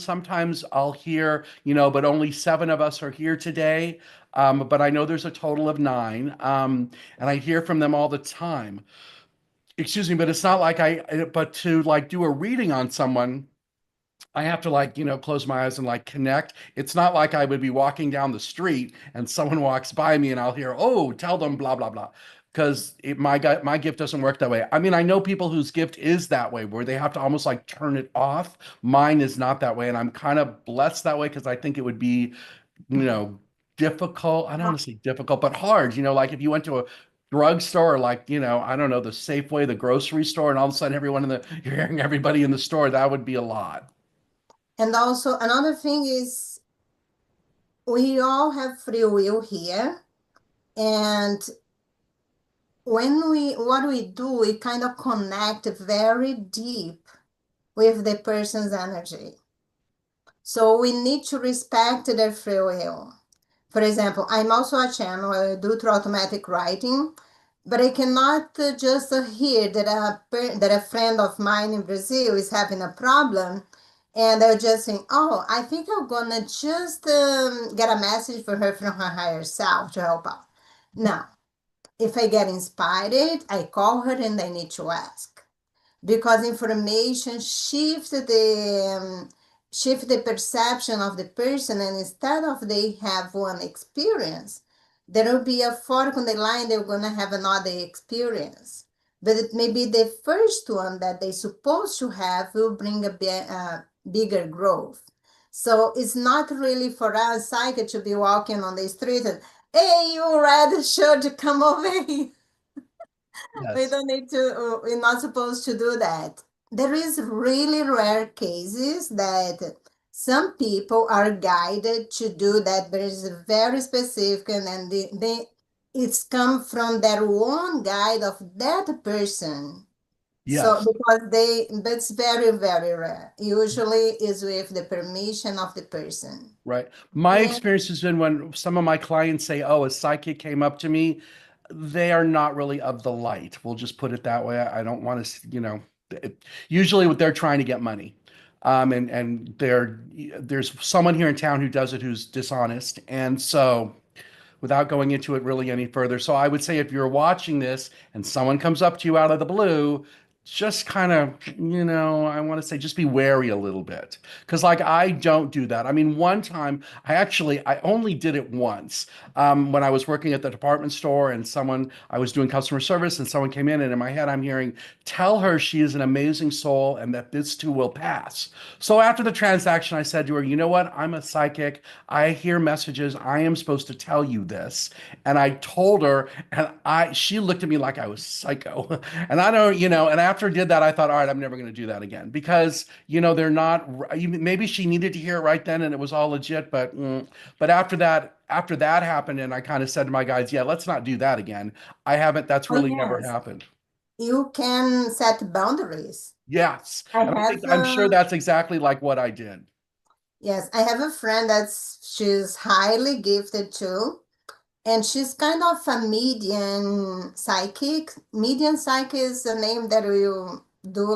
sometimes I'll hear, but only 7 of us are here today. But I know there's a total of 9. And I hear from them all the time. Excuse me, but it's not like but to like do a reading on someone, I have to like, close my eyes and like connect. It's not like I would be walking down the street and someone walks by me and I'll hear, oh, tell them blah, blah, blah. Because my gift doesn't work that way. I mean, I know people whose gift is that way, where they have to almost like turn it off. Mine is not that way. And I'm kind of blessed that way because I think it would be, you know, difficult. I don't want to say difficult, but hard. Like if you went to a drugstore, or like, I don't know, the Safeway, the grocery store, and all of a sudden you're hearing everybody in the store, that would be a lot. And also another thing is we all have free will here. And what we do, we kind of connect very deep with the person's energy. So we need to respect their free will. For example, I'm also a channel, I do through automatic writing, but I cannot just hear that that a friend of mine in Brazil is having a problem, and they're just saying, "Oh, I think I'm gonna just get a message for her from her higher self to help out." No, if I get inspired, I call her and I need to ask because information shift the perception of the person, and instead of they have one experience, there will be a fork on the line, they're going to have another experience, but it may be the first one that they supposed to have will bring a bigger growth. So it's not really for us psychic to be walking on the street and, hey, you red shirt, come over here. We Yes. don't need to, we're not supposed to do that. There is really rare cases that some people are guided to do that, but it's very specific, and then it's come from their own guide of that person. So Yes. because that's very, very rare. Usually is with the permission of the person. Right. My And experience has been when some of my clients say, oh, a psychic came up to me, they are not really of the light. We'll just put it that way. I don't want to, usually what they're trying to get money. And there's someone here in town who does it who's dishonest. And so without going into it really any further. So I would say if you're watching this and someone comes up to you out of the blue, just kind of, I want to say just be wary a little bit. Because like I don't do that. I mean, one time I only did it once when I was working at the department store and I was doing customer service and someone came in and in my head I'm hearing, tell her she is an amazing soul and that this too will pass. So after the transaction, I said to her, you know what? I'm a psychic. I hear messages. I am supposed to tell you this. And I told her, and she looked at me like I was psycho. And I don't, and after I did that, I thought, all right, I'm never going to do that again because, they're not, maybe she needed to hear it right then and it was all legit. But after that happened, and I kind of said to my guys, yeah, let's not do that again. That's oh really never yes, happened. you can set boundaries. Yes. I And have I'm sure that's exactly like what I did. Yes, I have a friend she's highly gifted too, and she's kind of a median psychic. Median psychic is the name that you do